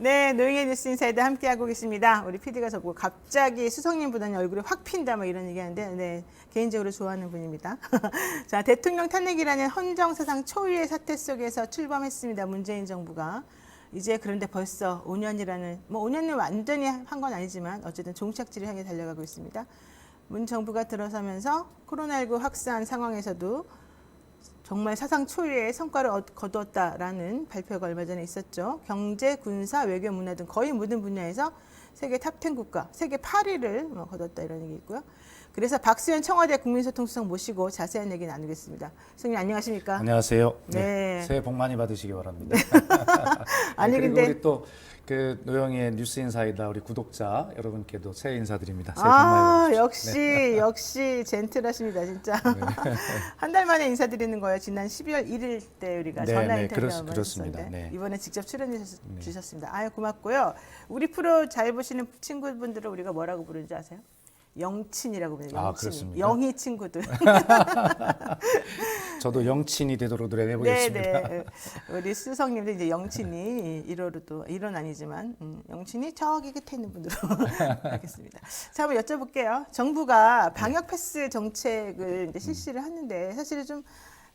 네, 노영의 뉴스 인사이드 함께하고 계십니다. 우리 PD가 저보고 갑자기 수석님 보다니 얼굴이 확 핀다 뭐 이런 얘기하는데 네, 개인적으로 좋아하는 분입니다. 자, 대통령 탄핵이라는 헌정사상 초유의 사태 속에서 출범했습니다. 문재인 정부가. 이제 그런데 벌써 5년이라는, 뭐 5년은 완전히 한 건 아니지만 어쨌든 종착지를 향해 달려가고 있습니다. 문 정부가 들어서면서 코로나19 확산 상황에서도 정말 사상 초유의 성과를 거두었다라는 발표가 얼마 전에 있었죠. 경제, 군사, 외교, 문화 등 거의 모든 분야에서 세계 탑10 국가, 세계 8위를 거뒀다 이런 얘기 있고요. 그래서 박수현 청와대 국민소통수석 모시고 자세한 얘기 나누겠습니다. 선생님 안녕하십니까? 안녕하세요. 네. 새해 복 많이 받으시기 바랍니다. 아니 그리고 근데 우리 또 그 노영의 뉴스 인사이다 우리 구독자 여러분께도 새해 인사드립니다. 새해 복 많이 받으십시오. 역시 젠틀하십니다 진짜. 한 달 만에 인사드리는 거예요. 지난 12월 1일 때 우리가 전화 인터뷰 그렇습니다. 했었는데 네. 이번에 직접 출연해 주셨습니다. 아유 고맙고요. 우리 프로 잘 보시는 친구분들을 우리가 뭐라고 부르는지 아세요? 영친이라고 부르죠. 영친이. 그렇습니까? 영희 친구들. 저도 영친이 되도록 노력해 보겠습니다. 네네. 우리 수석님도 이제 영친이 1호로도 1호는 아니지만 영친이 저기 끝에 있는 분으로 하겠습니다. 자, 한번 여쭤볼게요. 정부가 방역 패스 정책을 이제 실시를 하는데 사실은 좀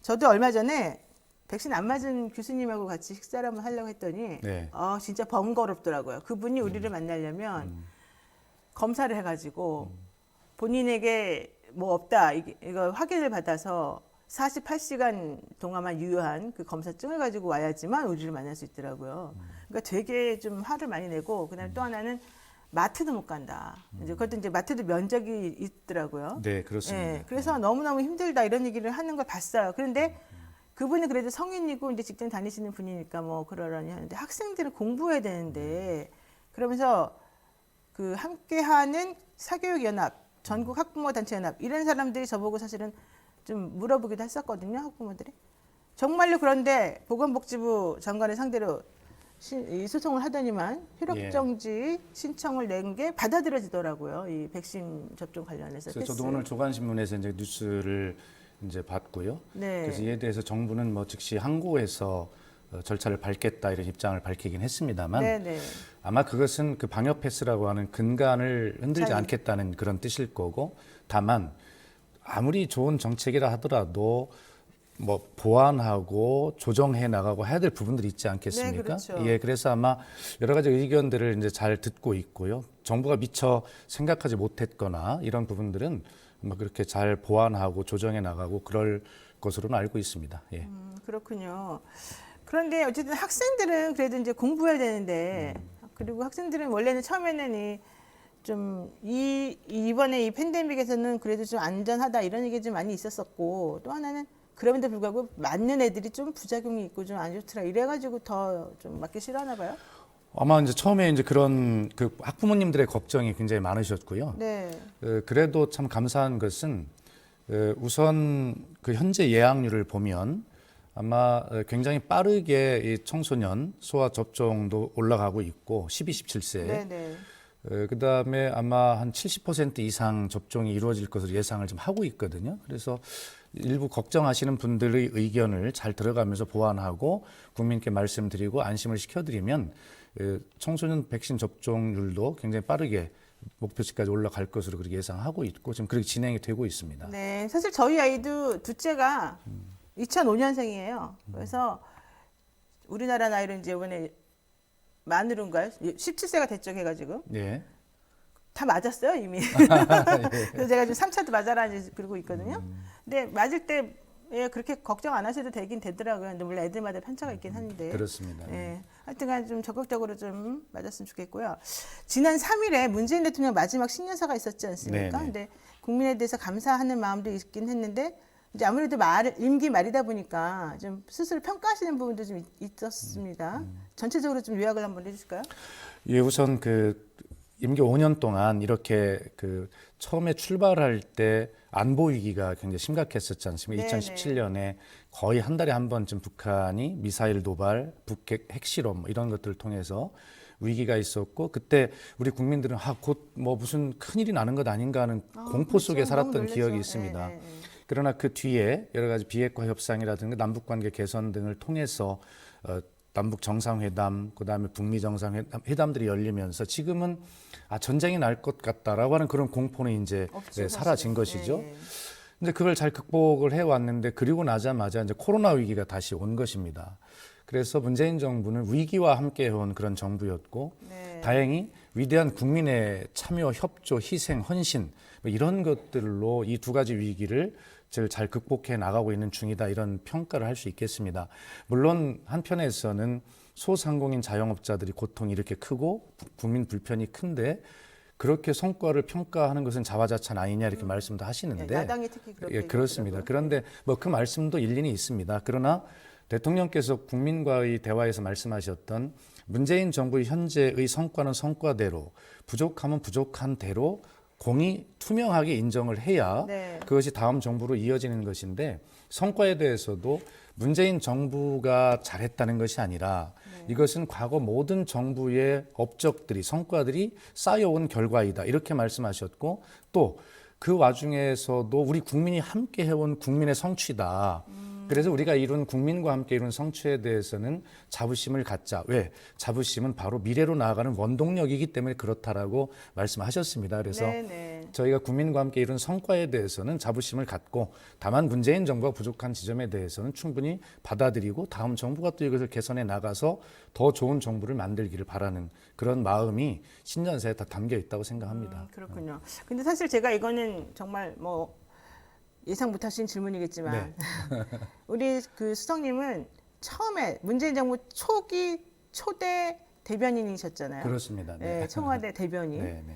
저도 얼마 전에 백신 안 맞은 교수님하고 같이 식사를 한번 하려고 했더니 네. 진짜 번거롭더라고요. 그분이 우리를 만나려면 검사를 해가지고 본인에게 뭐 없다 이거 확인을 받아서 48시간 동안만 유효한 그 검사증을 가지고 와야지만 우리를 만날 수 있더라고요. 그러니까 되게 좀 화를 많이 내고 그다음에 또 하나는 마트도 못 간다. 이제 그것도 이제 마트도 면적이 있더라고요. 네, 그렇습니다. 예, 그래서 너무너무 힘들다 이런 얘기를 하는 걸 봤어요. 그런데 그분은 그래도 성인이고 이제 직장 다니시는 분이니까 뭐 그러려니 하는데 학생들은 공부해야 되는데 그러면서 그 함께하는 사교육연합, 전국 학부모단체연합 이런 사람들이 저보고 사실은 좀 물어보기도 했었거든요. 학부모들이. 정말로 그런데 보건복지부 장관을 상대로 소송을 하더니만 효력정지 신청을 낸 게 받아들여지더라고요. 이 백신 접종 관련해서. 그래서 저도 오늘 조간신문에서 이제 뉴스를 이제 봤고요. 네. 그래서 이에 대해서 정부는 뭐 즉시 항고해서 절차를 밟겠다 이런 입장을 밝히긴 했습니다만 네네. 아마 그것은 그 방역 패스라고 하는 근간을 흔들지 자유. 않겠다는 그런 뜻일 거고 다만 아무리 좋은 정책이라 하더라도 뭐 보완하고 조정해 나가고 해야 될 부분들이 있지 않겠습니까? 네, 그렇죠. 예, 그래서 아마 여러 가지 의견들을 이제 잘 듣고 있고요. 정부가 미처 생각하지 못했거나 이런 부분들은 아마 그렇게 잘 보완하고 조정해 나가고 그럴 것으로는 알고 있습니다. 예. 그렇군요. 그런데 어쨌든 학생들은 그래도 이제 공부해야 되는데 그리고 학생들은 원래는 처음에는 이번에 이 팬데믹에서는 그래도 좀 안전하다 이런 얘기 좀 많이 있었었고 또 하나는 그럼에도 불구하고 맞는 애들이 좀 부작용이 있고 좀 안 좋더라 이래가지고 더 좀 맞기 싫어하나 봐요. 아마 이제 처음에 이제 그런 그 학부모님들의 걱정이 굉장히 많으셨고요. 네. 그래도 참 감사한 것은 우선 그 현재 예약률을 보면 아마 굉장히 빠르게 이 청소년 소아 접종도 올라가고 있고 12, 17세. 네네. 그다음에 아마 한 70% 이상 접종이 이루어질 것으로 예상을 좀 하고 있거든요. 그래서 일부 걱정하시는 분들의 의견을 잘 들어가면서 보완하고 국민께 말씀드리고 안심을 시켜드리면 청소년 백신 접종률도 굉장히 빠르게 목표치까지 올라갈 것으로 그렇게 예상하고 있고 지금 그렇게 진행이 되고 있습니다. 네, 사실 저희 아이도 둘째가 2005년생이에요. 그래서 우리나라 나이로 이제 이번에 만으로인가요? 17세가 됐죠, 해가지고. 네. 다 맞았어요, 이미. 그래서 제가 지금 3차도 맞아라 이제 그러고 있거든요. 근데 맞을 때 그렇게 걱정 안 하셔도 되긴 되더라고요. 근데 물론 애들마다 편차가 있긴 한데. 그렇습니다. 예. 하여튼간 좀 적극적으로 좀 맞았으면 좋겠고요. 지난 3일에 문재인 대통령 마지막 신년사가 있었지 않습니까? 네네. 근데 국민에 대해서 감사하는 마음도 있긴 했는데 이제 아무래도 임기 말이다 보니까 좀 스스로 평가하시는 부분도 좀 있었습니다. 전체적으로 좀 요약을 한번 해주실까요? 예, 우선 그 임기 5년 동안 이렇게 그 처음에 출발할 때 안보 위기가 굉장히 심각했었지 않습니까? 네네. 2017년에 거의 한 달에 한 번쯤 북한이 미사일 도발, 북핵 핵실험 이런 것들을 통해서 위기가 있었고 그때 우리 국민들은 곧 뭐 무슨 큰일이 나는 것 아닌가 하는 공포 속에 그렇죠. 너무 살았던 놀랐죠. 기억이 있습니다. 네. 그러나 그 뒤에 여러 가지 비핵화 협상이라든가 남북관계 개선 등을 통해서 남북 정상회담, 그다음에 북미 정상회담들이 열리면서 지금은 전쟁이 날 것 같다라고 하는 그런 공포는 이제 없죠, 사라진 사실은. 것이죠. 예, 예. 근데 그걸 잘 극복을 해왔는데 그리고 나자마자 이제 코로나 위기가 다시 온 것입니다. 그래서 문재인 정부는 위기와 함께 해온 그런 정부였고 네. 다행히 위대한 국민의 참여, 협조, 희생, 헌신 뭐 이런 것들로 이 두 가지 위기를 잘 극복해 나가고 있는 중이다 이런 평가를 할 수 있겠습니다. 물론 한편에서는 소상공인 자영업자들이 고통이 이렇게 크고 국민 불편이 큰데 그렇게 성과를 평가하는 것은 자화자찬 아니냐 이렇게 말씀도 하시는데 야당이 특히 그렇게 그렇습니다. 얘기하더라고요. 그런데 뭐 그 말씀도 일리는 있습니다. 그러나 대통령께서 국민과의 대화에서 말씀하셨던 문재인 정부의 현재의 성과는 성과대로 부족하면 부족한 대로 공히 투명하게 인정을 해야 네. 그것이 다음 정부로 이어지는 것인데 성과에 대해서도 문재인 정부가 잘했다는 것이 아니라 이것은 과거 모든 정부의 업적들이 성과들이 쌓여온 결과이다 이렇게 말씀하셨고 또 그 와중에서도 우리 국민이 함께 해온 국민의 성취다. 그래서 우리가 이룬 국민과 함께 이룬 성취에 대해서는 자부심을 갖자. 왜? 자부심은 바로 미래로 나아가는 원동력이기 때문에 그렇다라고 말씀하셨습니다. 그래서 네네. 저희가 국민과 함께 이룬 성과에 대해서는 자부심을 갖고 다만 문재인 정부가 부족한 지점에 대해서는 충분히 받아들이고 다음 정부가 또 이것을 개선해 나가서 더 좋은 정부를 만들기를 바라는 그런 마음이 신년사에 다 담겨 있다고 생각합니다. 그렇군요. 근데 사실 제가 이거는 정말 뭐 예상 못하신 질문이겠지만 네. 우리 그 수석님은 처음에 문재인 정부 초기 초대 대변인이셨잖아요. 그렇습니다. 네, 청와대 대변인. 네, 네.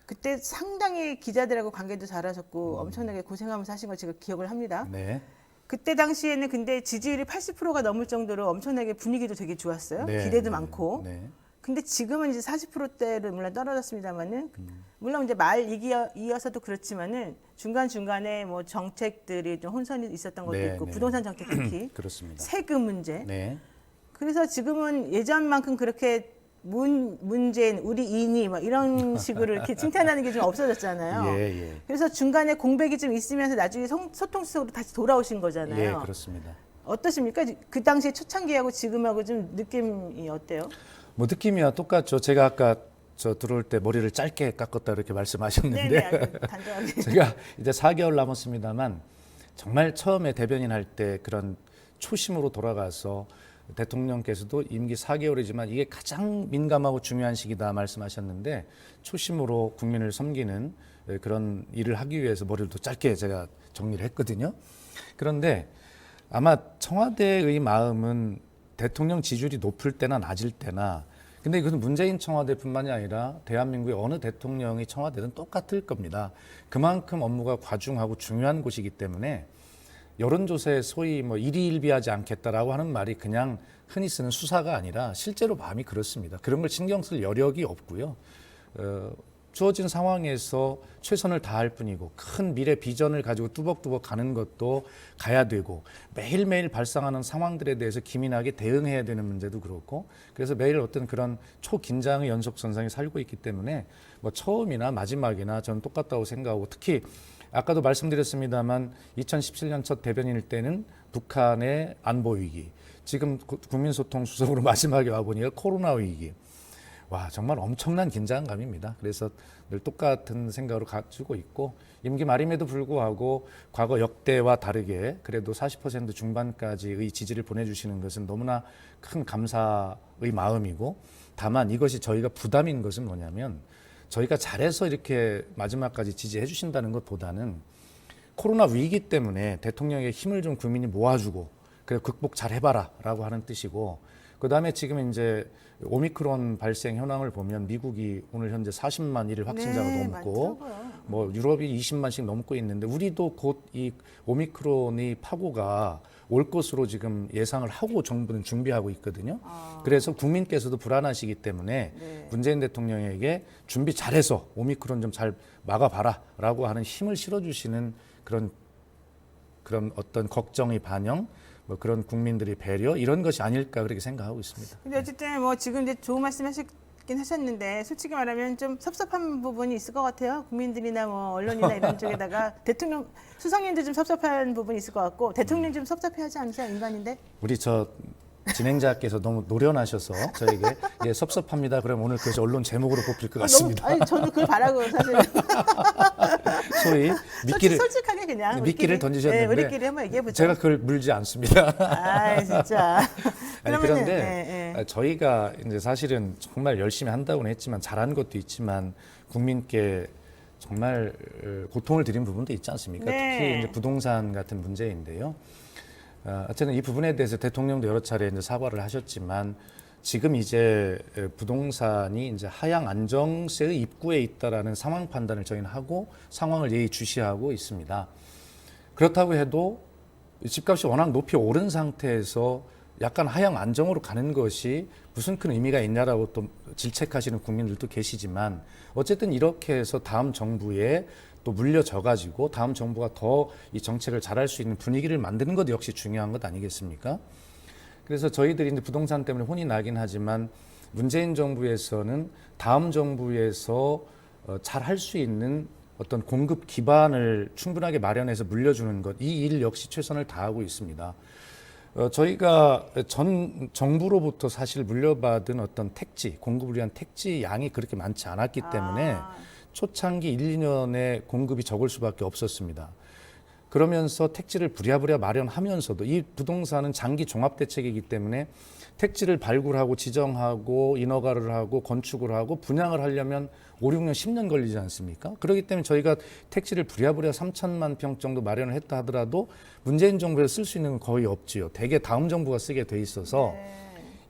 그때 상당히 기자들하고 관계도 잘하셨고 엄청나게 고생하면서 하신 걸 제가 기억을 합니다. 네. 그때 당시에는 근데 지지율이 80%가 넘을 정도로 엄청나게 분위기도 되게 좋았어요. 네, 기대도 네, 많고. 네. 근데 지금은 이제 40%대를 물론 떨어졌습니다만은 물론 이제 말 이어서도 그렇지만은 중간 중간에 뭐 정책들이 좀 혼선이 있었던 것도 네, 있고 네. 부동산 정책 특히 그렇습니다. 세금 문제. 네. 그래서 지금은 예전만큼 그렇게 문재인 우리 인이 막 이런 식으로 이렇게 칭찬하는 게 좀 없어졌잖아요. 예, 예. 그래서 중간에 공백이 좀 있으면서 나중에 소통수석으로 다시 돌아오신 거잖아요. 예, 그렇습니다. 어떠십니까? 그 당시에 초창기하고 지금하고 좀 느낌이 어때요? 뭐 느낌이야 똑같죠. 제가 아까 저 들어올 때 머리를 짧게 깎았다 이렇게 말씀하셨는데 네네, 아주 단정하게. 제가 이제 4개월 남았습니다만 정말 처음에 대변인 할 때 그런 초심으로 돌아가서 대통령께서도 임기 4개월이지만 이게 가장 민감하고 중요한 시기다 말씀하셨는데 초심으로 국민을 섬기는 그런 일을 하기 위해서 머리를 또 짧게 제가 정리를 했거든요. 그런데 아마 청와대의 마음은 대통령 지지율이 높을 때나 낮을 때나 근데 이것은 문재인 청와대뿐만이 아니라 대한민국의 어느 대통령의 청와대는 똑같을 겁니다. 그만큼 업무가 과중하고 중요한 곳이기 때문에 여론조사에 소위 뭐 일희일비하지 않겠다라고 하는 말이 그냥 흔히 쓰는 수사가 아니라 실제로 마음이 그렇습니다. 그런 걸 신경 쓸 여력이 없고요. 주어진 상황에서 최선을 다할 뿐이고 큰 미래 비전을 가지고 뚜벅뚜벅 가는 것도 가야 되고 매일매일 발생하는 상황들에 대해서 기민하게 대응해야 되는 문제도 그렇고 그래서 매일 어떤 그런 초긴장의 연속선상에 살고 있기 때문에 뭐 처음이나 마지막이나 저는 똑같다고 생각하고 특히 아까도 말씀드렸습니다만 2017년 첫 대변인일 때는 북한의 안보 위기 지금 국민소통 수석으로 마지막에 와보니까 코로나 위기 와 정말 엄청난 긴장감입니다. 그래서 늘 똑같은 생각으로 가지고 있고 임기 말임에도 불구하고 과거 역대와 다르게 그래도 40% 중반까지의 지지를 보내주시는 것은 너무나 큰 감사의 마음이고 다만 이것이 저희가 부담인 것은 뭐냐면 저희가 잘해서 이렇게 마지막까지 지지해 주신다는 것보다는 코로나 위기 때문에 대통령의 힘을 좀 국민이 모아주고 그래 극복 잘 해봐라 라고 하는 뜻이고 그다음에 지금 이제 오미크론 발생 현황을 보면 미국이 오늘 현재 40만 일 확진자가 네, 넘고 많더라고요. 뭐 유럽이 20만씩 넘고 있는데 우리도 곧 이 오미크론의 파고가 올 것으로 지금 예상을 하고 정부는 준비하고 있거든요. 그래서 국민께서도 불안하시기 때문에 네. 문재인 대통령에게 준비 잘해서 오미크론 좀 잘 막아봐라라고 하는 힘을 실어주시는 그런 어떤 걱정의 반영, 뭐 그런 국민들의 배려 이런 것이 아닐까 그렇게 생각하고 있습니다. 근데 어쨌든 뭐 지금 이제 좋은 말씀 하셨긴 하셨는데 솔직히 말하면 좀 섭섭한 부분이 있을 것 같아요. 국민들이나 뭐 언론이나 이런 쪽에다가 대통령 수석님도 좀 섭섭한 부분이 있을 것 같고 대통령 좀 섭섭해하지 않으세요 인간인데? 우리 저 진행자께서 너무 노련하셔서 저에게 예, 섭섭합니다. 그럼 오늘 그것이 언론 제목으로 뽑힐 것 너무, 같습니다. 아니, 저는 그걸 바라고 사실 소위 미끼를 솔직하게 그냥 미끼를 우리끼리, 던지셨는데 네, 우리끼리 한번 얘기해 보죠. 제가 그걸 물지 않습니다. 아, 진짜. 아니, 그러면은, 그런데 예, 예. 저희가 이제 사실은 정말 열심히 한다고는 했지만 잘한 것도 있지만 국민께 정말 고통을 드린 부분도 있지 않습니까? 네. 특히 이제 부동산 같은 문제인데요. 어쨌든 이 부분에 대해서 대통령도 여러 차례 이제 사과를 하셨지만 지금 이제 부동산이 이제 하향 안정세의 입구에 있다라는 상황 판단을 저희는 하고 상황을 예의주시하고 있습니다. 그렇다고 해도 집값이 워낙 높이 오른 상태에서 약간 하향 안정으로 가는 것이 무슨 큰 의미가 있냐라고 또 질책하시는 국민들도 계시지만 어쨌든 이렇게 해서 다음 정부에 또 물려져 가지고 다음 정부가 더 이 정책을 잘할 수 있는 분위기를 만드는 것 역시 중요한 것 아니겠습니까? 그래서 저희들이 이제 부동산 때문에 혼이 나긴 하지만 문재인 정부에서는 다음 정부에서 잘 할 수 있는 어떤 공급 기반을 충분하게 마련해서 물려주는 것, 이 일 역시 최선을 다하고 있습니다. 저희가 전 정부로부터 사실 물려받은 어떤 택지, 공급을 위한 택지 양이 그렇게 많지 않았기 때문에 초창기 1, 2년에 공급이 적을 수밖에 없었습니다. 그러면서 택지를 부랴부랴 마련하면서도 이 부동산은 장기 종합대책이기 때문에 택지를 발굴하고 지정하고 인허가를 하고 건축을 하고 분양을 하려면 5, 6년, 10년 걸리지 않습니까? 그렇기 때문에 저희가 택지를 부랴부랴 3천만 평 정도 마련을 했다 하더라도 문재인 정부에서 쓸 수 있는 건 거의 없지요. 대개 다음 정부가 쓰게 돼 있어서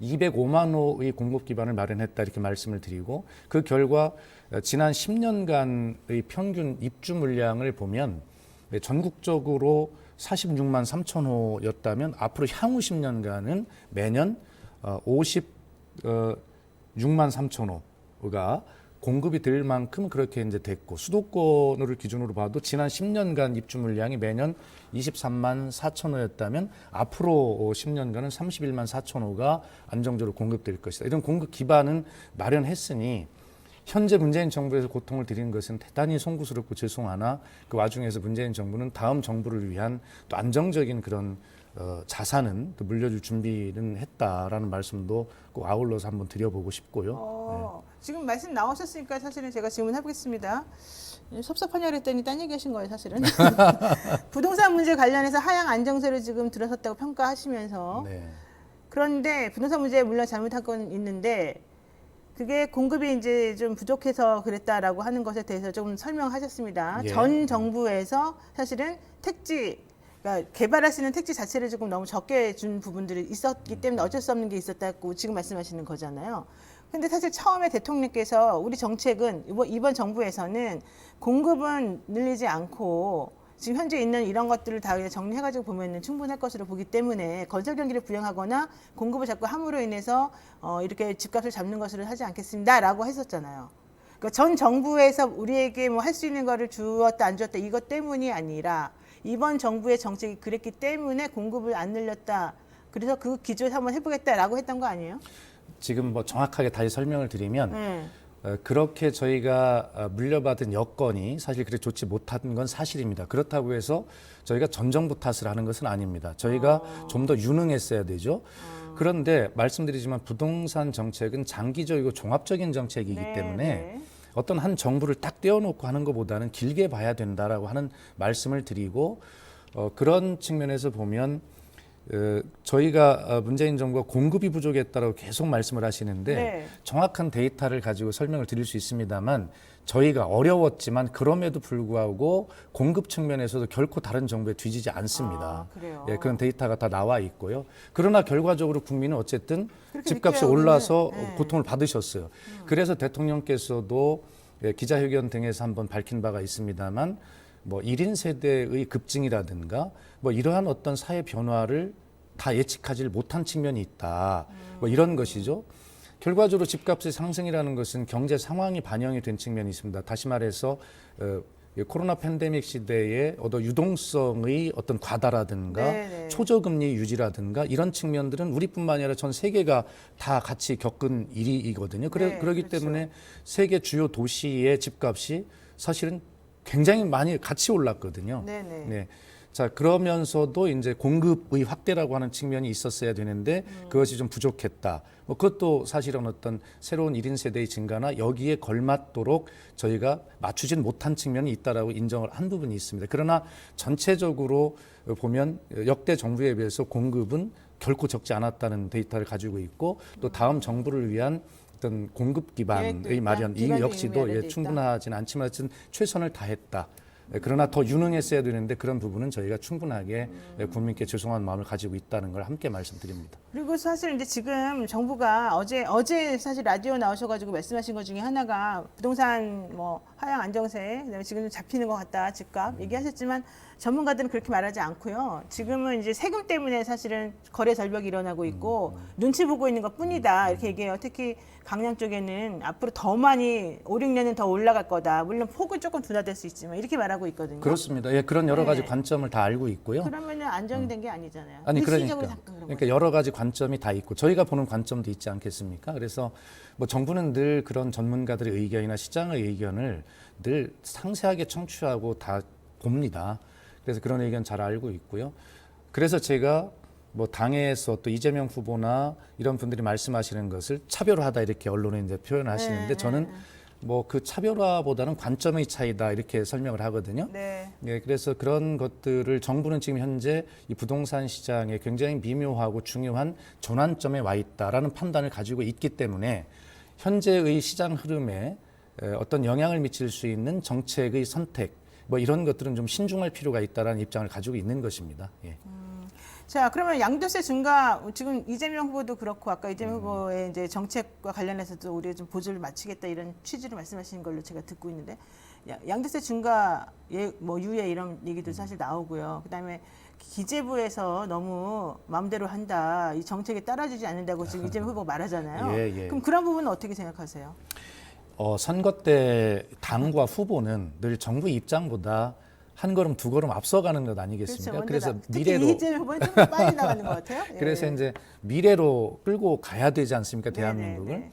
205만 호의 공급 기반을 마련했다 이렇게 말씀을 드리고 그 결과 지난 10년간의 평균 입주 물량을 보면 전국적으로 46만 3천 호였다면 앞으로 향후 10년간은 매년 56만 3천 호가 공급이 될 만큼 그렇게 이제 됐고 수도권을 기준으로 봐도 지난 10년간 입주 물량이 매년 23만 4천 호였다면 앞으로 10년간은 31만 4천 호가 안정적으로 공급될 것이다. 이런 공급 기반은 마련했으니 현재 문재인 정부에서 고통을 드리는 것은 대단히 송구스럽고 죄송하나 그 와중에서 문재인 정부는 다음 정부를 위한 또 안정적인 그런 자산은 또 물려줄 준비는 했다라는 말씀도 꼭 아울러서 한번 드려보고 싶고요. 지금 말씀 나오셨으니까 사실은 제가 질문해보겠습니다. 섭섭하냐 그랬더니 딴 얘기 하신 거예요, 사실은. 부동산 문제 관련해서 하향 안정세를 지금 들어섰다고 평가하시면서 네. 그런데 부동산 문제에 물론 잘못한 건 있는데 그게 공급이 이제 좀 부족해서 그랬다라고 하는 것에 대해서 좀 설명하셨습니다. 예. 전 정부에서 사실은 택지, 그러니까 개발할 수 있는 택지 자체를 조금 너무 적게 준 부분들이 있었기 때문에 어쩔 수 없는 게 있었다고 지금 말씀하시는 거잖아요. 근데 사실 처음에 대통령께서 우리 정책은 이번 정부에서는 공급은 늘리지 않고 지금 현재 있는 이런 것들을 다 정리해가지고 보면은 충분할 것으로 보기 때문에 건설 경기를 부양하거나 공급을 자꾸 함으로 인해서 이렇게 집값을 잡는 것으로 하지 않겠습니다라고 했었잖아요. 그러니까 전 정부에서 우리에게 뭐 할 수 있는 거를 주었다 안 주었다 이것 때문이 아니라 이번 정부의 정책이 그랬기 때문에 공급을 안 늘렸다. 그래서 그 기조에서 한번 해보겠다라고 했던 거 아니에요? 지금 뭐 정확하게 다시 설명을 드리면 그렇게 저희가 물려받은 여건이 사실 그렇게 좋지 못한 건 사실입니다. 그렇다고 해서 저희가 전 정부 탓을 하는 것은 아닙니다. 저희가 좀 더 유능했어야 되죠. 그런데 말씀드리지만 부동산 정책은 장기적이고 종합적인 정책이기 때문에 어떤 한 정부를 딱 떼어놓고 하는 것보다는 길게 봐야 된다라고 하는 말씀을 드리고 그런 측면에서 보면 저희가 문재인 정부가 공급이 부족했다라고 계속 말씀을 하시는데 정확한 데이터를 가지고 설명을 드릴 수 있습니다만 저희가 어려웠지만 그럼에도 불구하고 공급 측면에서도 결코 다른 정부에 뒤지지 않습니다. 그래요? 예, 그런 데이터가 다 나와 있고요. 그러나 결과적으로 국민은 어쨌든 집값이 느껴요, 올라서 우리는. 고통을 받으셨어요. 그래서 대통령께서도 기자회견 등에서 한번 밝힌 바가 있습니다만 뭐 1인 세대의 급증이라든가 뭐 이러한 어떤 사회 변화를 다 예측하지 못한 측면이 있다. 뭐 이런 것이죠. 결과적으로 집값의 상승이라는 것은 경제 상황이 반영이 된 측면이 있습니다. 다시 말해서 코로나 팬데믹 시대에 유동성의 어떤 과다라든가 초저금리 유지라든가 이런 측면들은 우리뿐만 아니라 전 세계가 다 같이 겪은 일이거든요. 그렇기 때문에 세계 주요 도시의 집값이 사실은 굉장히 많이 같이 올랐거든요. 네. 자, 그러면서도 이제 공급의 확대라고 하는 측면이 있었어야 되는데 그것이 좀 부족했다. 뭐 그것도 사실은 어떤 새로운 1인 세대의 증가나 여기에 걸맞도록 저희가 맞추진 못한 측면이 있다라고 인정을 한 부분이 있습니다. 그러나 전체적으로 보면 역대 정부에 비해서 공급은 결코 적지 않았다는 데이터를 가지고 있고 또 다음 정부를 위한 어떤 공급 기반의 마련 이 역시도 충분하지는 않지만 어쨌든 최선을 다했다. 그러나 더 유능했어야 되는데 그런 부분은 저희가 충분하게 국민께 죄송한 마음을 가지고 있다는 걸 함께 말씀드립니다. 그리고 사실 이제 지금 정부가 어제 사실 라디오 나오셔가지고 말씀하신 것 중에 하나가 부동산 뭐 하향 안정세, 그다음에 지금 좀 잡히는 것 같다 집값 얘기하셨지만 전문가들은 그렇게 말하지 않고요. 지금은 이제 세금 때문에 사실은 거래 절벽이 일어나고 있고 눈치 보고 있는 것 뿐이다 이렇게 얘기해요. 특히 강남 쪽에는 앞으로 더 많이 5, 6년은 더 올라갈 거다. 물론 폭은 조금 둔화될 수 있지만 이렇게 말하고 있거든요. 그렇습니다. 예, 그런 여러 가지 관점을 다 알고 있고요. 그러면은 안정이 된 게 아니잖아요. 아니 일시적으로 그러니까 잠깐 그런 그러니까 여러 가지 관점이 다 있고 저희가 보는 관점도 있지 않겠습니까? 그래서 뭐 정부는 늘 그런 전문가들의 의견이나 시장의 의견을 늘 상세하게 청취하고 다 봅니다. 그래서 그런 의견 잘 알고 있고요. 그래서 제가 뭐 당에서 또 이재명 후보나 이런 분들이 말씀하시는 것을 차별화하다 이렇게 언론에 이제 표현하시는데 저는 뭐 그 차별화보다는 관점의 차이다 이렇게 설명을 하거든요. 네. 예, 그래서 그런 것들을 정부는 지금 현재 이 부동산 시장에 굉장히 미묘하고 중요한 전환점에 와 있다라는 판단을 가지고 있기 때문에 현재의 시장 흐름에 어떤 영향을 미칠 수 있는 정책의 선택 뭐 이런 것들은 좀 신중할 필요가 있다라는 입장을 가지고 있는 것입니다. 예. 자, 그러면 양도세 증가 지금 이재명 후보도 그렇고 아까 이재명 후보의 이제 정책과 관련해서도 우리가 좀 보조를 맞추겠다 이런 취지로 말씀하시는 걸로 제가 듣고 있는데 양도세 증가 뭐 유예 이런 얘기도 사실 나오고요. 그다음에 기재부에서 너무 마음대로 한다. 이 정책에 따라주지 않는다고 지금 이재명 후보가 말하잖아요. 예, 예. 그럼 그런 부분은 어떻게 생각하세요? 선거 때 당과 후보는 늘 정부 입장보다 한 걸음 두 걸음 앞서가는 것 아니겠습니까? 그렇죠. 그래서 특히 미래로 이재명 후보는 좀 빨리 나가는 것 같아요. 예. 그래서 이제 미래로 끌고 가야 되지 않습니까? 대한민국을. 네네네.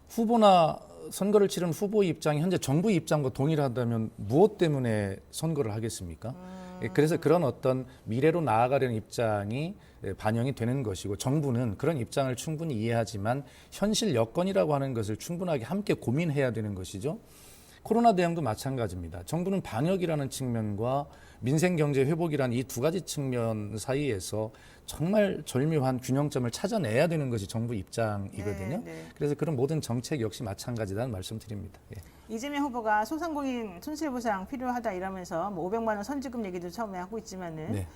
후보나 선거를 치른 후보 입장이 현재 정부 입장과 동일하다면 무엇 때문에 선거를 하겠습니까? 그래서 그런 어떤 미래로 나아가려는 입장이 반영이 되는 것이고 정부는 그런 입장을 충분히 이해하지만 현실 여건이라고 하는 것을 충분하게 함께 고민해야 되는 것이죠. 코로나 대응도 마찬가지입니다. 정부는 방역이라는 측면과 민생 경제 회복이라는 이 두 가지 측면 사이에서 정말 절묘한 균형점을 찾아내야 되는 것이 정부 입장이거든요. 네. 그래서 그런 모든 정책 역시 마찬가지다는 말씀드립니다. 예. 이재명 후보가 소상공인 손실보상 필요하다 이러면서 뭐 500만 원 선지급 얘기도 처음에 하고 있지만은 네.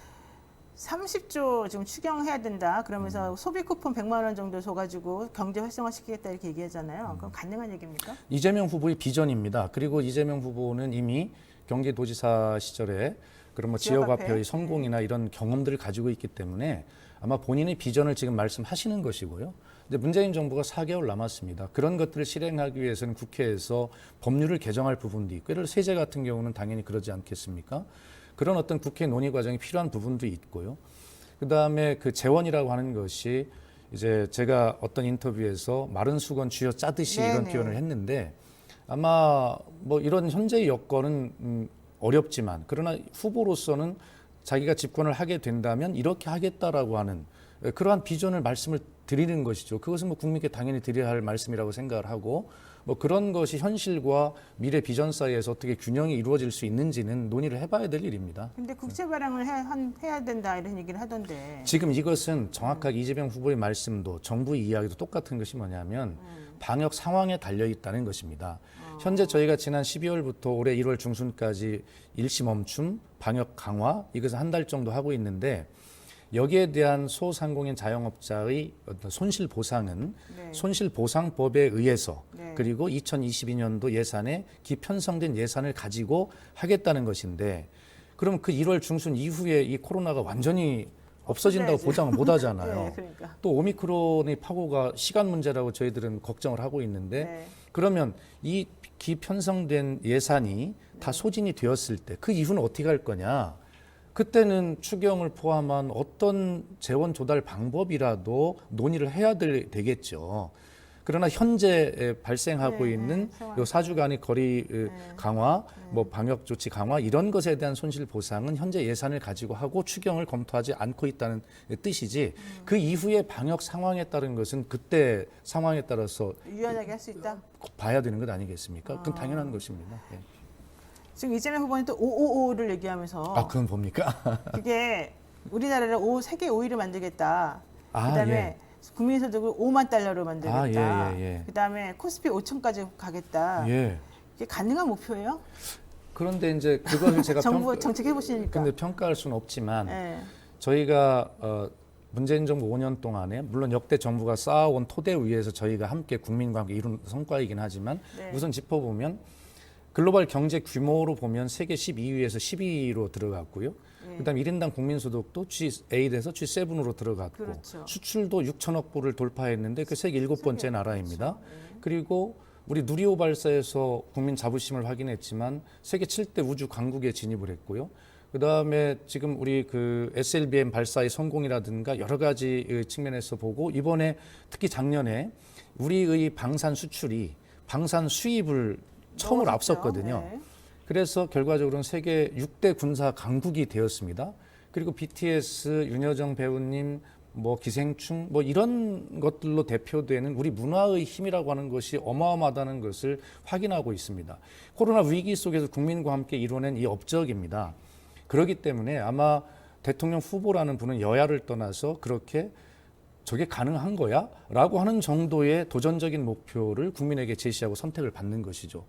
30조 지금 추경해야 된다. 그러면서 소비 쿠폰 100만 원 정도 줘가지고 경제 활성화시키겠다 이렇게 얘기하잖아요. 그럼 가능한 얘기입니까? 이재명 후보의 비전입니다. 그리고 이재명 후보는 이미 경기도지사 시절에 그런 뭐 지역화폐의 성공이나 이런 경험들을 가지고 있기 때문에 아마 본인의 비전을 지금 말씀하시는 것이고요. 근데 문재인 정부가 4개월 남았습니다. 그런 것들을 실행하기 위해서는 국회에서 법률을 개정할 부분도 있고, 예를 들어 세제 같은 경우는 당연히 그러지 않겠습니까? 그런 어떤 국회 논의 과정이 필요한 부분도 있고요. 그다음에 그 재원이라고 하는 것이 이제 제가 어떤 인터뷰에서 마른 수건 쥐어 짜듯이 이런 표현을 했는데 아마 뭐 이런 현재의 여건은 어렵지만 그러나 후보로서는 자기가 집권을 하게 된다면 이렇게 하겠다라고 하는 그러한 비전을 말씀을 드리는 것이죠. 그것은 뭐 국민께 당연히 드려야 할 말씀이라고 생각을 하고 뭐 그런 것이 현실과 미래 비전 사이에서 어떻게 균형이 이루어질 수 있는지는 논의를 해봐야 될 일입니다. 근데 국채 발행을 해야 된다 이런 얘기를 하던데. 지금 이것은 정확하게 이재명 후보의 말씀도 정부 이야기도 똑같은 것이 뭐냐면 방역 상황에 달려 있다는 것입니다. 현재 저희가 지난 12월부터 올해 1월 중순까지 일시 멈춤, 방역 강화 이것을 한 달 정도 하고 있는데 여기에 대한 소상공인 자영업자의 어떤 손실 보상은 손실보상법에 의해서 그리고 2022년도 예산에 기편성된 예산을 가지고 하겠다는 것인데 그럼 그 1월 중순 이후에 이 코로나가 완전히 없어진다고 보장을 못 하잖아요. 그러니까. 또 오미크론의 파고가 시간 문제라고 저희들은 걱정을 하고 있는데 그러면 이 기편성된 예산이 다 소진이 되었을 때 그 이후는 어떻게 할 거냐? 그때는 추경을 포함한 어떤 재원 조달 방법이라도 논의를 해야 되겠죠. 그러나 현재 발생하고 네, 있는 상황. 요 사주 간의 거리 강화, 뭐 방역 조치 강화 이런 것에 대한 손실 보상은 현재 예산을 가지고 하고 추경을 검토하지 않고 있다는 뜻이지 그 이후의 방역 상황에 따른 것은 그때 상황에 따라서 유연하게 할 수 있다. 봐야 되는 것 아니겠습니까? 그건 당연한 것입니다. 예. 지금 이재명 후보는 또 555를 얘기하면서 아, 그건 뭡니까? 그게 우리나라를 세계 5위를 만들겠다. 아, 그다음에 예. 국민소득을 5만 달러로 만들겠다. 아, 예. 그다음에 코스피 5천까지 가겠다. 예. 이게 가능한 목표예요? 그런데 이제 그것을 제가 정부 정책해 보시니까. 근데 평가할 수는 없지만 예. 저희가 문재인 정부 5년 동안에 물론 역대 정부가 쌓아온 토대 위에서 저희가 함께 국민과 함께 이룬 성과이긴 하지만 네. 우선 짚어보면 글로벌 경제 규모로 보면 세계 12위에서 12위로 들어갔고요. 그다음에 1인당 국민소득도 G8에서 G7으로 들어갔고 그렇죠. 수출도 6천억 불을 돌파했는데 그 세계 7번째 나라입니다. 그리고 우리 누리호 발사에서 국민 자부심을 확인했지만 세계 7대 우주 강국에 진입을 했고요. 그다음에 지금 우리 그 SLBM 발사의 성공이라든가 여러 가지 측면에서 보고 이번에 특히 작년에 우리의 방산 수출이 방산 수입을 처음으로 넘어섰죠. 앞섰거든요. 네. 그래서 결과적으로는 세계 6대 군사 강국이 되었습니다. 그리고 BTS, 윤여정 배우님, 뭐 기생충, 뭐 이런 것들로 대표되는 우리 문화의 힘이라고 하는 것이 어마어마하다는 것을 확인하고 있습니다. 코로나 위기 속에서 국민과 함께 이뤄낸 이 업적입니다. 그렇기 때문에 아마 대통령 후보라는 분은 여야를 떠나서 그렇게 저게 가능한 거야? 라고 하는 정도의 도전적인 목표를 국민에게 제시하고 선택을 받는 것이죠.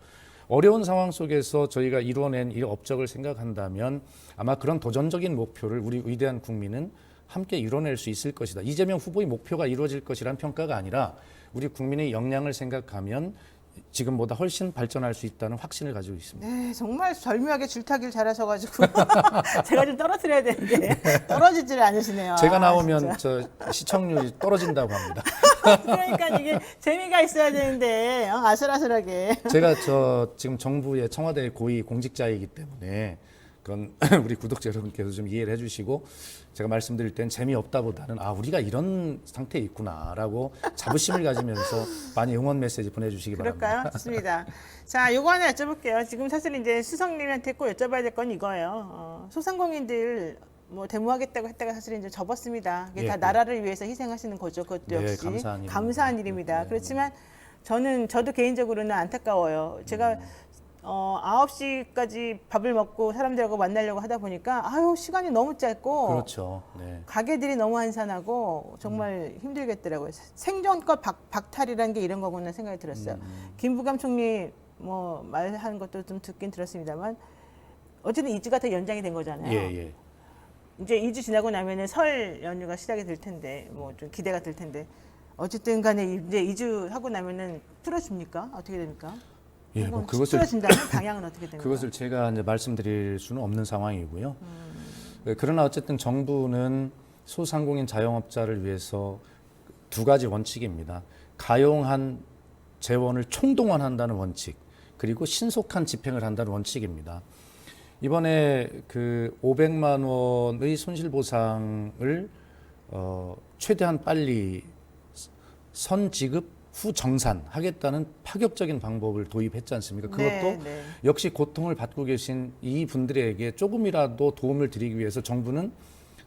어려운 상황 속에서 저희가 이뤄낸 이 업적을 생각한다면 아마 그런 도전적인 목표를 우리 위대한 국민은 함께 이뤄낼 수 있을 것이다. 이재명 후보의 목표가 이루어질 것이라는 평가가 아니라 우리 국민의 역량을 생각하면 지금보다 훨씬 발전할 수 있다는 확신을 가지고 있습니다. 네, 정말 절묘하게 줄타기를 잘하셔가지고 제가 좀 떨어뜨려야 되는데 떨어지지를 않으시네요. 제가 아, 나오면 진짜. 저 시청률이 떨어진다고 합니다. 그러니까 이게 재미가 있어야 되는데 아슬아슬하게. 제가 지금 정부의 청와대 고위 공직자이기 때문에 그건 우리 구독자 여러분께서 좀 이해를 해주시고 제가 말씀드릴 땐 재미없다보다는 우리가 이런 상태에 있구나라고 자부심을 가지면서 많이 응원 메시지 보내주시기 바랍니다. 그럴까요? 좋습니다. 자, 요거 하나 여쭤볼게요. 지금 사실 이제 수석님한테 꼭 여쭤봐야 될 건 이거예요. 소상공인들 뭐 데모하겠다고 했다가 사실 이제 접었습니다. 이게 예, 다 예. 나라를 위해서 희생하시는 거죠. 그것도 네, 역시 감사한 일입니다. 네. 그렇지만 저도 개인적으로는 안타까워요. 제가 9시까지 밥을 먹고 사람들하고 만나려고 하다 보니까 시간이 너무 짧고 그렇죠. 네. 가게들이 너무 한산하고 정말 힘들겠더라고요. 생존권 박탈이라는 게 이런 거구나 생각이 들었어요. 김부겸 총리 뭐 말하는 것도 좀 듣긴 들었습니다만 어쨌든 2주가 더 연장이 된 거잖아요. 예. 이제 2주 지나고 나면은 설 연휴가 시작이 될 텐데 뭐 좀 기대가 될 텐데 어쨌든 간에 이제 2주 하고 나면은 풀어줍니까? 어떻게 됩니까? 예, 뭐 그것을 풀어준다면 방향은 어떻게 됩니까? 그것을 제가 이제 말씀드릴 수는 없는 상황이고요. 그러나 어쨌든 정부는 소상공인 자영업자를 위해서 두 가지 원칙입니다. 가용한 재원을 총동원한다는 원칙, 그리고 신속한 집행을 한다는 원칙입니다. 이번에 그 500만 원의 손실보상을 최대한 빨리 선지급 후 정산하겠다는 파격적인 방법을 도입했지 않습니까? 그것도 네. 역시 고통을 받고 계신 이 분들에게 조금이라도 도움을 드리기 위해서 정부는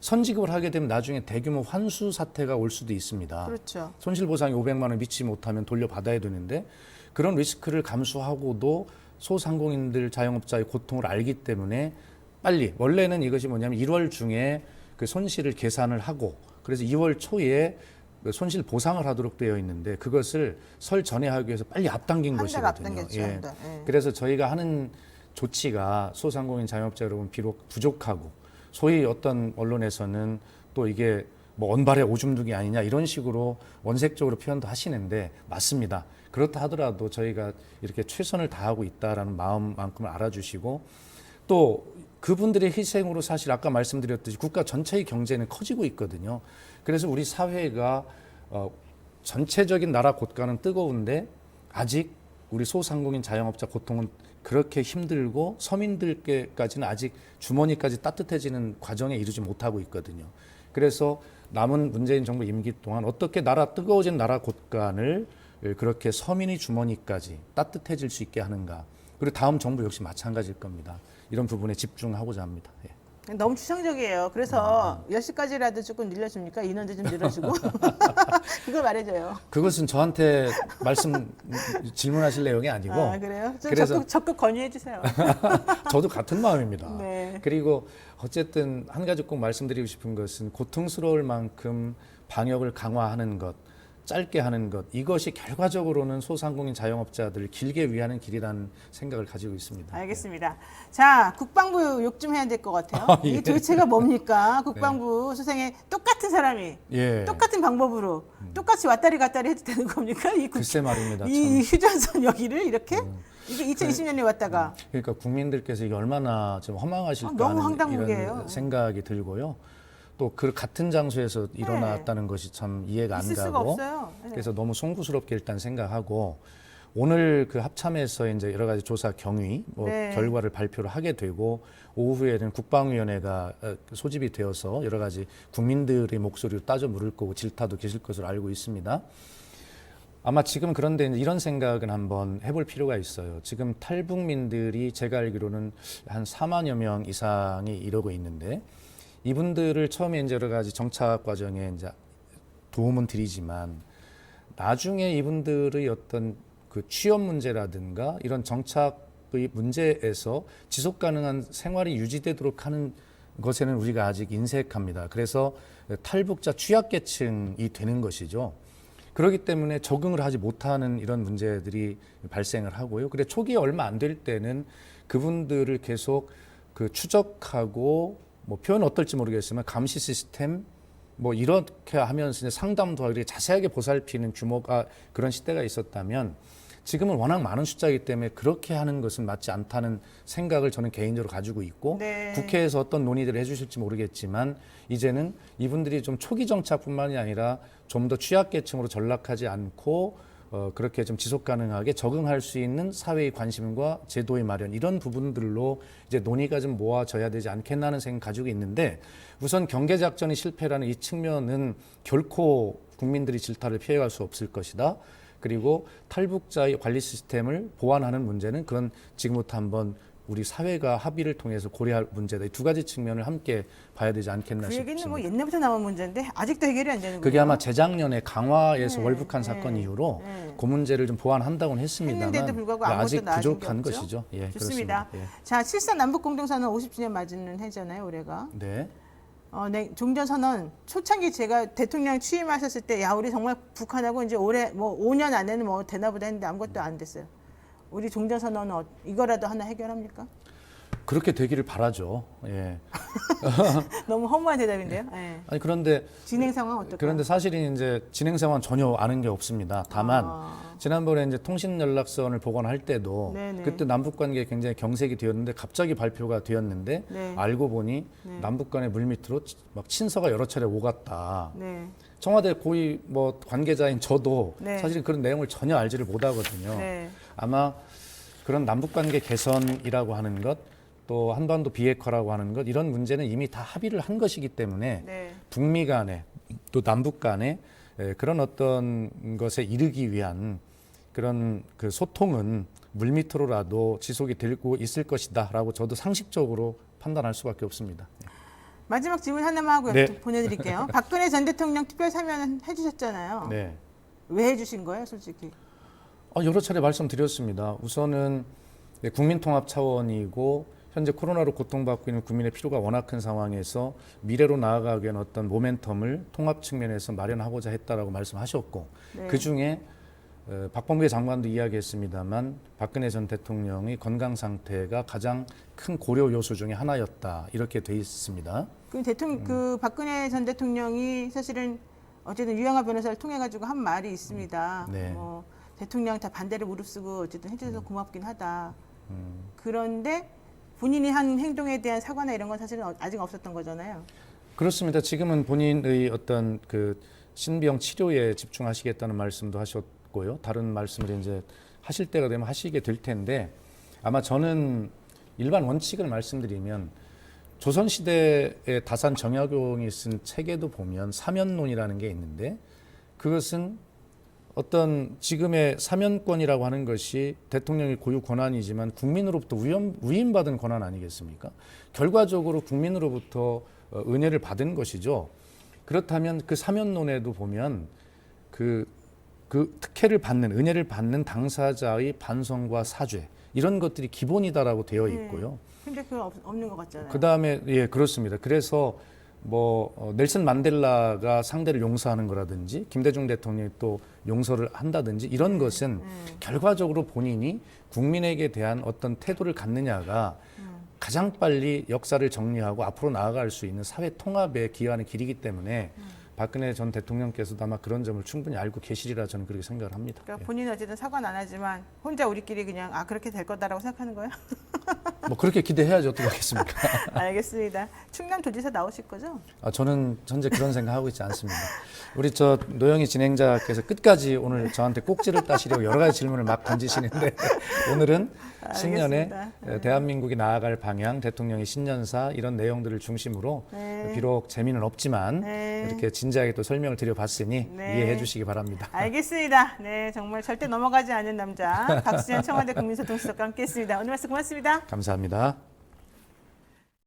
선지급을 하게 되면 나중에 대규모 환수 사태가 올 수도 있습니다. 그렇죠. 손실보상이 500만 원 미치지 못하면 돌려받아야 되는데 그런 리스크를 감수하고도 소상공인들 자영업자의 고통을 알기 때문에 빨리 원래는 이것이 뭐냐면 1월 중에 그 손실을 계산을 하고 그래서 2월 초에 손실 보상을 하도록 되어 있는데 그것을 설 전에 하기 위해서 빨리 앞당긴 한 달 것이거든요. 앞당겼죠. 한 달. 예. 그래서 저희가 하는 조치가 소상공인 자영업자 여러분 비록 부족하고 소위 어떤 언론에서는 또 이게 뭐 언발의 오줌두기 아니냐 이런 식으로 원색적으로 표현도 하시는데 맞습니다. 그렇다 하더라도 저희가 이렇게 최선을 다하고 있다라는 마음만큼을 알아주시고 또 그분들의 희생으로 사실 아까 말씀드렸듯이 국가 전체의 경제는 커지고 있거든요. 그래서 우리 사회가 전체적인 나라 곳간은 뜨거운데 아직 우리 소상공인 자영업자 고통은 그렇게 힘들고 서민들께까지는 아직 주머니까지 따뜻해지는 과정에 이르지 못하고 있거든요. 그래서 남은 문재인 정부 임기 동안 어떻게 뜨거워진 나라 곳간을 그렇게 서민의 주머니까지 따뜻해질 수 있게 하는가. 그리고 다음 정부 역시 마찬가지일 겁니다. 이런 부분에 집중하고자 합니다. 예. 너무 추상적이에요. 그래서 10시까지라도 조금 늘려줍니까? 인원도 좀 늘어주고. 그걸 말해줘요. 그것은 저한테 질문하실 내용이 아니고. 아, 그래요? 좀 그래서 적극 권유해 주세요. 저도 같은 마음입니다. 네. 그리고 어쨌든 한 가지 꼭 말씀드리고 싶은 것은 고통스러울 만큼 방역을 강화하는 것, 짧게 하는 것, 이것이 결과적으로는 소상공인 자영업자들을 길게 위하는 길이라는 생각을 가지고 있습니다. 알겠습니다. 자, 국방부 욕 좀 해야 될 것 같아요. 예. 이게 도대체가 뭡니까? 국방부 수생에 똑같은 사람이 예. 똑같은 방법으로 똑같이 왔다리 갔다리 해도 되는 겁니까? 글쎄 말입니다. 이 휴전선 여기를 이렇게 이게 2020년에 왔다가 그러니까 국민들께서 이게 얼마나 좀 허망하실까 너무 하는 황당무계예요. 이런 생각이 들고요. 또 그 같은 장소에서 일어났다는 것이 참 이해가 안 있을 수가 가고 없어요. 네. 그래서 너무 송구스럽게 일단 생각하고 오늘 그 합참에서 이제 여러 가지 조사 경위 네. 결과를 발표를 하게 되고 오후에는 국방위원회가 소집이 되어서 여러 가지 국민들의 목소리를 따져 물을 거고 질타도 계실 것으로 알고 있습니다. 아마 지금 그런데 이런 생각은 한번 해볼 필요가 있어요. 지금 탈북민들이 제가 알기로는 한 4만여 명 이상이 이러고 있는데 이분들을 처음에 이제 여러 가지 정착 과정에 이제 도움은 드리지만 나중에 이분들의 어떤 그 취업 문제라든가 이런 정착의 문제에서 지속 가능한 생활이 유지되도록 하는 것에는 우리가 아직 인색합니다. 그래서 탈북자 취약계층이 되는 것이죠. 그렇기 때문에 적응을 하지 못하는 이런 문제들이 발생을 하고요. 그래 초기에 얼마 안 될 때는 그분들을 계속 그 추적하고 뭐 표현 어떨지 모르겠지만 감시 시스템 뭐 이렇게 하면서 상담도 하고 자세하게 보살피는 규모가 그런 시대가 있었다면 지금은 워낙 많은 숫자이기 때문에 그렇게 하는 것은 맞지 않다는 생각을 저는 개인적으로 가지고 있고 네. 국회에서 어떤 논의들을 해주실지 모르겠지만 이제는 이분들이 좀 초기 정착뿐만이 아니라 좀 더 취약계층으로 전락하지 않고 그렇게 좀 지속 가능하게 적응할 수 있는 사회의 관심과 제도의 마련 이런 부분들로 이제 논의가 좀 모아져야 되지 않겠나는 생각 가지고 있는데 우선 경제작전이 실패라는 이 측면은 결코 국민들이 질타를 피해갈 수 없을 것이다. 그리고 탈북자의 관리 시스템을 보완하는 문제는 그건 지금부터 한번 우리 사회가 합의를 통해서 고려할 문제다. 이 두 가지 측면을 함께 봐야 되지 않겠나 그 얘기는 싶습니다. 뭐 옛날부터 나온 문제인데 아직도 해결이 안 되는 거예요. 그게 아마 재작년에 강화에서 네, 월북한 네, 사건 이후로 네. 그 문제를 좀 보완한다고는 했습니다만 했는데도 불구하고 아무것도 아직 나아진 게 부족한 없죠? 것이죠. 예, 좋습니다. 그렇습니다. 예. 자, 7.3 남북공동선언 50주년 맞는 해잖아요, 올해가. 네. 네, 종전선언 초창기 제가 대통령 취임하셨을 때 야 우리 정말 북한하고 이제 올해 뭐 5년 안에는 뭐 되나 보다 했는데 아무것도 안 됐어요. 우리 종전선언은 이거라도 하나 해결합니까? 그렇게 되기를 바라죠. 예. 너무 허무한 대답인데요. 네. 아니 그런데 진행 상황 어떨까요? 그런데 사실은 이제 진행 상황 전혀 아는 게 없습니다. 다만 지난번에 이제 통신 연락선을 복원할 때도 네네. 그때 남북 관계에 굉장히 경색이 되었는데 갑자기 발표가 되었는데 네. 알고 보니 네. 남북 간의 물밑으로 막 친서가 여러 차례 오갔다. 네. 청와대 고위 뭐 관계자인 저도 네. 사실은 그런 내용을 전혀 알지를 못하거든요. 네. 아마 그런 남북관계 개선이라고 하는 것, 또 한반도 비핵화라고 하는 것 이런 문제는 이미 다 합의를 한 것이기 때문에 네. 북미 간에 또 남북 간에 그런 어떤 것에 이르기 위한 그런 그 소통은 물밑으로라도 지속이 되고 있을 것이다라고 저도 상식적으로 판단할 수밖에 없습니다. 마지막 질문 하나만 하고 네. 보내드릴게요. 박근혜 전 대통령 특별 사면 해주셨잖아요. 네. 왜 해주신 거예요, 솔직히? 여러 차례 말씀드렸습니다. 우선은 국민통합 차원이고 현재 코로나로 고통받고 있는 국민의 필요가 워낙 큰 상황에서 미래로 나아가기 위한 어떤 모멘텀을 통합 측면에서 마련하고자 했다라고 말씀하셨고 네. 그중에 박범계 장관도 이야기했습니다만 박근혜 전 대통령의 건강 상태가 가장 큰 고려 요소 중에 하나였다 이렇게 돼 있습니다. 그 박근혜 전 대통령이 사실은 어쨌든 유영하 변호사를 통해 가지고 한 말이 있습니다. 네. 뭐 대통령 다 반대를 무릅쓰고 어쨌든 해주셔서 고맙긴 하다. 그런데 본인이 한 행동에 대한 사과나 이런 건 사실은 아직 없었던 거잖아요. 그렇습니다. 지금은 본인의 어떤 그 신병 치료에 집중하시겠다는 말씀도 하셨고요. 다른 말씀을 이제 하실 때가 되면 하시게 될 텐데 아마 저는 일반 원칙을 말씀드리면 조선시대의 다산 정약용이 쓴 책에도 보면 사면론이라는 게 있는데 그것은 어떤 지금의 사면권이라고 하는 것이 대통령의 고유 권한이지만 국민으로부터 위임받은 권한 아니겠습니까? 결과적으로 국민으로부터 은혜를 받은 것이죠. 그렇다면 그 사면론에도 보면 그 특혜를 받는, 은혜를 받는 당사자의 반성과 사죄 이런 것들이 기본이다라고 되어 있고요. 근데 그거 없는 것 같잖아요. 그 다음에 예 그렇습니다. 그래서 넬슨 만델라가 상대를 용서하는 거라든지 김대중 대통령이 또 용서를 한다든지 이런 것은 결과적으로 본인이 국민에게 대한 어떤 태도를 갖느냐가 가장 빨리 역사를 정리하고 앞으로 나아갈 수 있는 사회 통합에 기여하는 길이기 때문에 박근혜 전 대통령께서도 아마 그런 점을 충분히 알고 계시리라 저는 그렇게 생각을 합니다. 그러니까 본인은 어쨌든 사과는 안 하지만 혼자 우리끼리 그냥 그렇게 될 거다라고 생각하는 거예요? 뭐 그렇게 기대해야지 어떻게 하겠습니까? 알겠습니다. 충남도지사 나오실 거죠? 저는 현재 그런 생각하고 있지 않습니다. 우리 저 노영희 진행자께서 끝까지 오늘 저한테 꼭지를 따시려고 여러 가지 질문을 막 던지시는데 오늘은 신년에 대한민국이 나아갈 방향, 대통령의 신년사 이런 내용들을 중심으로 비록 재미는 없지만 이렇게 진지하게 또 설명을 드려봤으니 이해해 주시기 바랍니다. 알겠습니다. 네, 정말 절대 넘어가지 않는 남자 박수현 청와대 국민소통수석과 함께했습니다. 오늘 말씀 고맙습니다. 감사합니다.